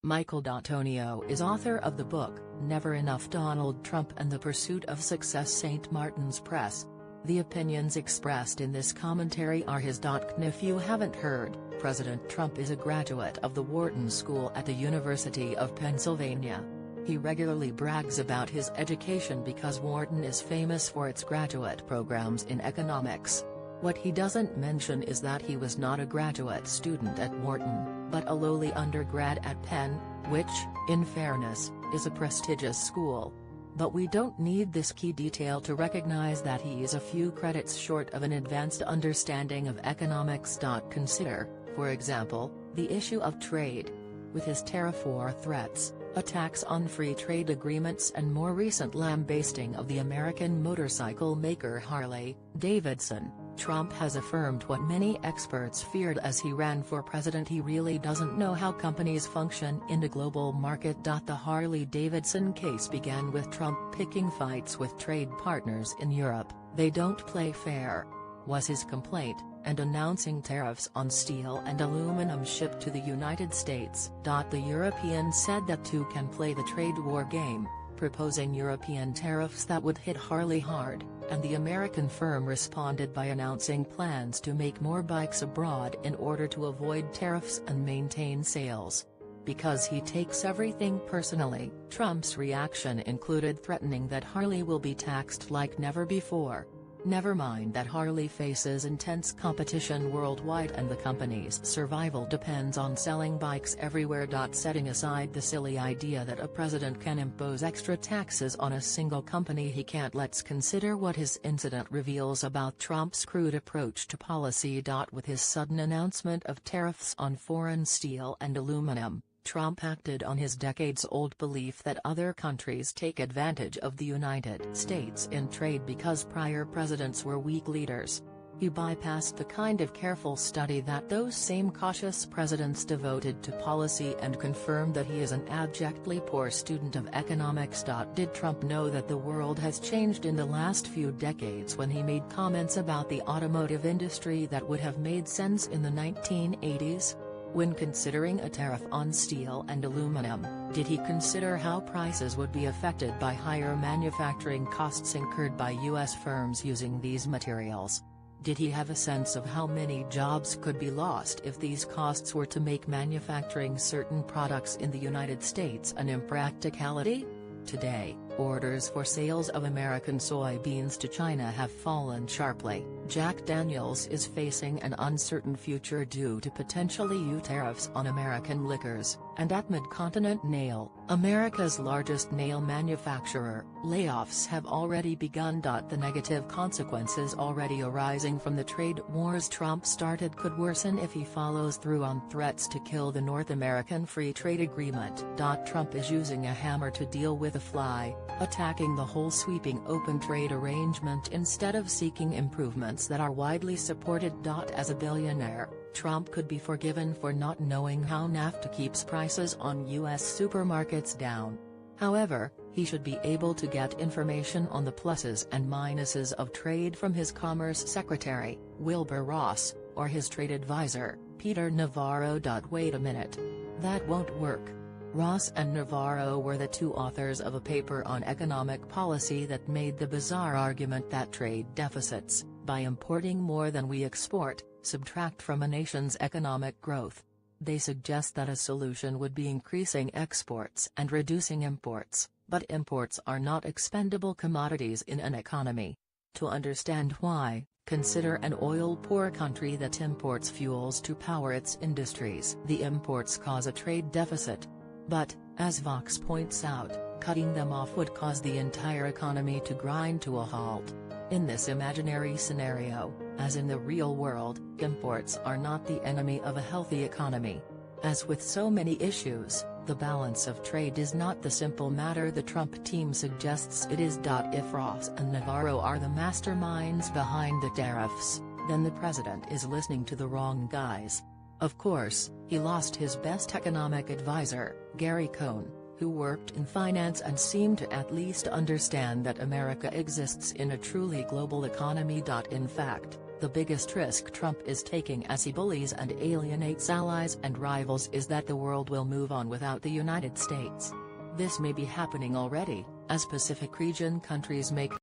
Michael D'Antonio is author of the book, Never Enough: Donald Trump and the Pursuit of Success, St. Martin's Press. The opinions expressed in this commentary are his. If you haven't heard, President Trump is a graduate of the Wharton School at the University of Pennsylvania. He regularly brags about his education because Wharton is famous for its graduate programs in economics. What he doesn't mention is that he was not a graduate student at Wharton, but a lowly undergrad at Penn, which, in fairness, is a prestigious school. But we don't need this key detail to recognize that he is a few credits short of an advanced understanding of economics. Consider, for example, the issue of trade. With his tariff war threats, attacks on free trade agreements and more recent lambasting of the American motorcycle maker Harley-Davidson, Trump has affirmed what many experts feared as he ran for president: he really doesn't know how companies function in a global market. The Harley-Davidson case began with Trump picking fights with trade partners in Europe. "They don't play fair," was his complaint, and announcing tariffs on steel and aluminum shipped to the United States. The Europeans said that two can play the trade war game, proposing European tariffs that would hit Harley hard, and the American firm responded by announcing plans to make more bikes abroad in order to avoid tariffs and maintain sales. Because he takes everything personally, Trump's reaction included threatening that Harley will be taxed like never before. Never mind that Harley faces intense competition worldwide and the company's survival depends on selling bikes everywhere. Setting aside the silly idea that a president can impose extra taxes on a single company he can't, let's consider what his incident reveals about Trump's crude approach to policy. With his sudden announcement of tariffs on foreign steel and aluminum, Trump acted on his decades-old belief that other countries take advantage of the United States in trade because prior presidents were weak leaders. He bypassed the kind of careful study that those same cautious presidents devoted to policy and confirmed that he is an abjectly poor student of economics. Did Trump know that the world has changed in the last few decades when he made comments about the automotive industry that would have made sense in the 1980s? When considering a tariff on steel and aluminum, did he consider how prices would be affected by higher manufacturing costs incurred by U.S. firms using these materials? Did he have a sense of how many jobs could be lost if these costs were to make manufacturing certain products in the United States an impracticality? Today, orders for sales of American soybeans to China have fallen sharply. Jack Daniels is facing an uncertain future due to potential EU tariffs on American liquors, and at Mid-Continent Nail, America's largest nail manufacturer, layoffs have already begun. The negative consequences already arising from the trade wars Trump started could worsen if he follows through on threats to kill the North American Free Trade Agreement. Trump is using a hammer to deal with a fly, attacking the whole sweeping open trade arrangement instead of seeking improvements that are widely supported. As a billionaire, Trump could be forgiven for not knowing how NAFTA keeps prices on U.S. supermarkets down. However, he should be able to get information on the pluses and minuses of trade from his Commerce Secretary, Wilbur Ross, or his trade advisor, Peter Navarro. Wait a minute. That won't work. Ross and Navarro were the two authors of a paper on economic policy that made the bizarre argument that trade deficits, by importing more than we export, subtract from a nation's economic growth. They suggest that a solution would be increasing exports and reducing imports, but imports are not expendable commodities in an economy. To understand why, consider an oil-poor country that imports fuels to power its industries. The imports cause a trade deficit. But, as Vox points out, cutting them off would cause the entire economy to grind to a halt. In this imaginary scenario, as in the real world, imports are not the enemy of a healthy economy. As with so many issues, the balance of trade is not the simple matter the Trump team suggests it is. If Ross and Navarro are the masterminds behind the tariffs, then the president is listening to the wrong guys. Of course, he lost his best economic advisor, Gary Cohn, who worked in finance and seemed to at least understand that America exists in a truly global economy. In fact, The biggest risk Trump is taking as he bullies and alienates allies and rivals is that the world will move on without the United States. This may be happening already, as Pacific region countries make